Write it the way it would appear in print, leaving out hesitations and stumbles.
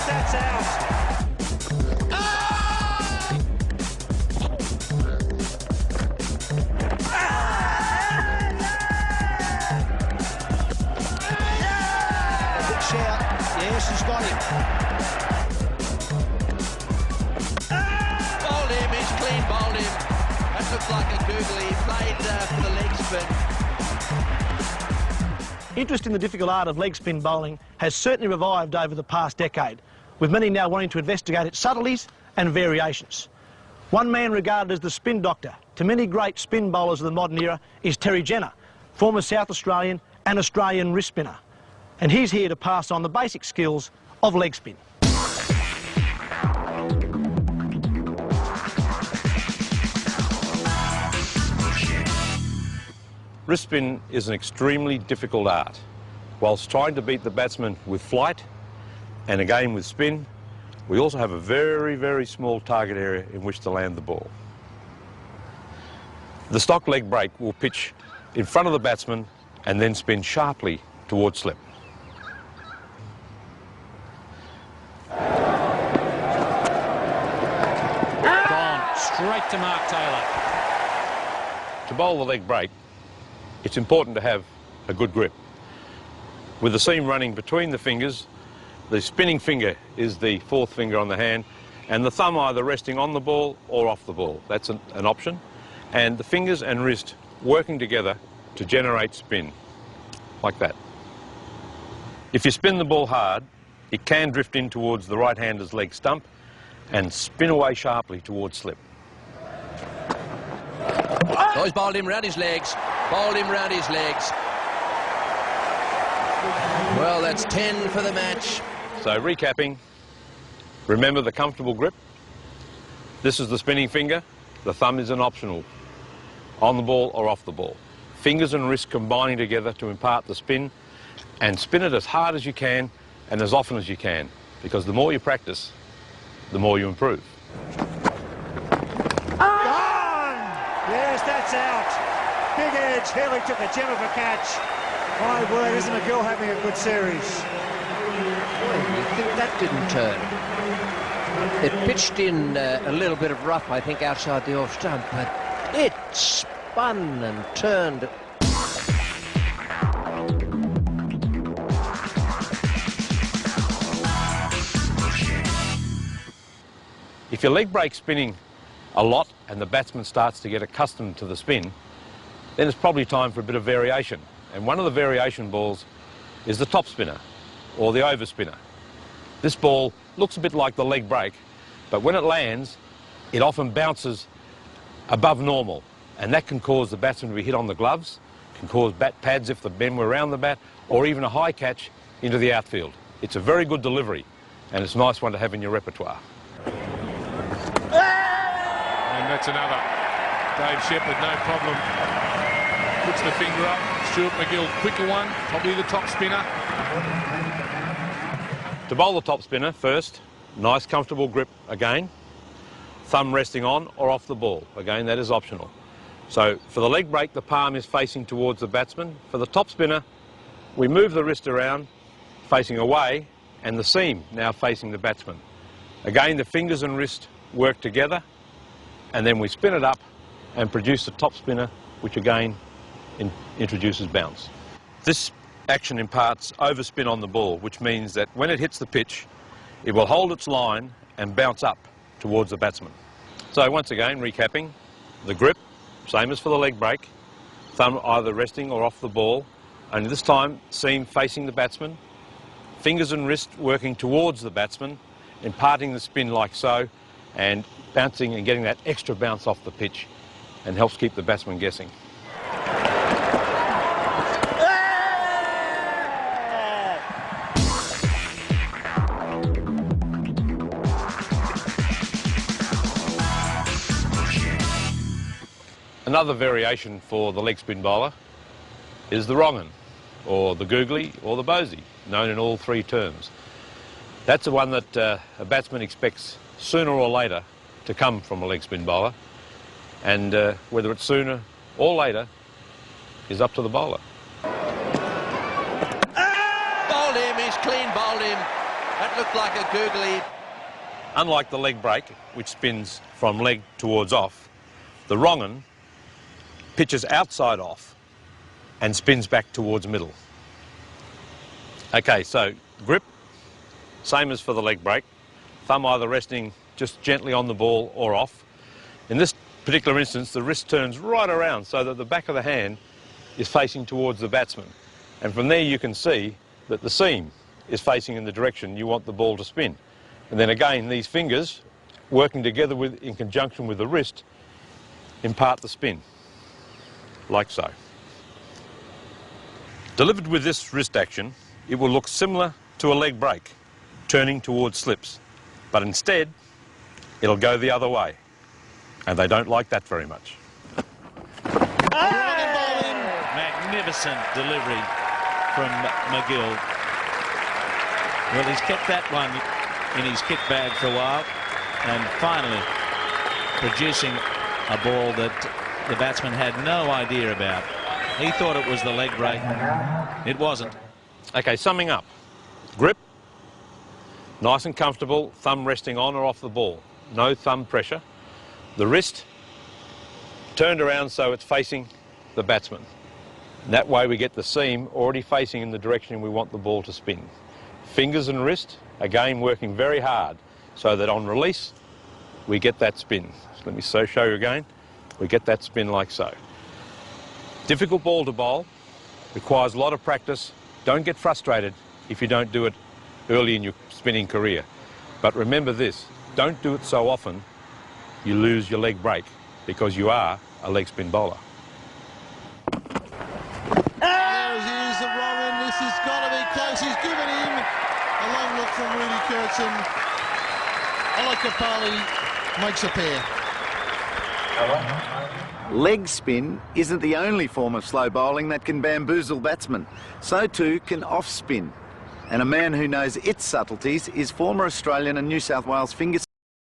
that's out. Big shout. Yes, he's got him. Bowled him, he's clean bowled him. That looks like a googly. He played for the leg spin. Interest in the difficult art of leg spin bowling has certainly revived over the past decade, with many now wanting to investigate its subtleties and variations. One man regarded as the spin doctor to many great spin bowlers of the modern era is Terry Jenner, former South Australian and Australian wrist spinner. And he's here to pass on the basic skills of leg spin. Wrist spin is an extremely difficult art. Whilst trying to beat the batsman with flight and again with spin, we also have a very, very small target area in which to land the ball. The stock leg break will pitch in front of the batsman and then spin sharply towards slip. Gone straight to Mark Taylor. To bowl the leg break, it's important to have a good grip. With the seam running between the fingers, the spinning finger is the fourth finger on the hand, and the thumb either resting on the ball or off the ball. That's an option. And the fingers and wrist working together to generate spin, like that. If you spin the ball hard, it can drift in towards the right-hander's leg stump and spin away sharply towards slip. Oh, he's bowled him round his legs. Bowled him round his legs. Well, that's 10 for the match. So recapping, remember the comfortable grip. This is the spinning finger. The thumb is an optional, on the ball or off the ball. Fingers and wrist combining together to impart the spin, and spin it as hard as you can and as often as you can, because the more you practice, the more you improve. Yes, that's out. Big edge. Healy took a gem of a catch. My word, isn't a girl having a good series? Boy, you think that didn't turn. It pitched in a little bit of rough, I think, outside the off stump, but it spun and turned. If your leg breaks spinning a lot and the batsman starts to get accustomed to the spin, then it's probably time for a bit of variation. And one of the variation balls is the top spinner, or the over spinner. This ball looks a bit like the leg break, but when it lands, it often bounces above normal, and that can cause the batsman to be hit on the gloves, can cause bat pads if the men were around the bat, or even a high catch into the outfield. It's a very good delivery, and it's a nice one to have in your repertoire. And that's another. Dave Shepherd, no problem. Puts the finger up. Stuart McGill, quicker one. Probably the top spinner. To bowl the top spinner first, nice comfortable grip again. Thumb resting on or off the ball. Again, that is optional. So for the leg break, the palm is facing towards the batsman. For the top spinner, we move the wrist around, facing away, and the seam now facing the batsman. Again, the fingers and wrist work together, and then we spin it up and produce the top spinner, which again introduces bounce. This action imparts overspin on the ball, which means that when it hits the pitch, it will hold its line and bounce up towards the batsman. So once again, recapping, the grip, same as for the leg break, thumb either resting or off the ball, only this time seam facing the batsman, fingers and wrist working towards the batsman, imparting the spin like so, and bouncing and getting that extra bounce off the pitch, and helps keep the batsman guessing. Another variation for the leg spin bowler is the wrong-un, or the googly, or the bosey, known in all three terms. That's the one that a batsman expects sooner or later to come from a leg spin bowler, and whether it's sooner or later is up to the bowler. Bowled him, he's clean bowled him. That looked like a googly. Unlike the leg break, which spins from leg towards off, the wrong 'un pitches outside off and spins back towards middle. Okay, so grip, same as for the leg break. Thumb either resting just gently on the ball or off. In this particular instance, the wrist turns right around so that the back of the hand is facing towards the batsman. And from there you can see that the seam is facing in the direction you want the ball to spin. And then again, these fingers, working together in conjunction with the wrist, impart the spin, like so. Delivered with this wrist action, it will look similar to a leg break, turning towards slips. But instead, it'll go the other way. And they don't like that very much. Magnificent delivery from McGill. Well, he's kept that one in his kit bag for a while, and finally producing a ball that the batsman had no idea about. He thought it was the leg break. It wasn't. Okay, summing up. Grip, nice and comfortable, thumb resting on or off the ball. No thumb pressure. The wrist turned around so it's facing the batsman. That way we get the seam already facing in the direction we want the ball to spin. Fingers and wrist, again working very hard so that on release we get that spin. So let me show you again. We get that spin like so. Difficult ball to bowl, requires a lot of practice. Don't get frustrated if you don't do it early in your spinning career. But remember this, don't do it so often you lose your leg break because you are a leg spin bowler. Here's the wrong end. This has got to be close. He's given him a long look from Rudy Kurtzen. Alakapali makes a pair. Leg spin isn't the only form of slow bowling that can bamboozle batsmen. So too can off spin. And a man who knows its subtleties is former Australian and New South Wales finger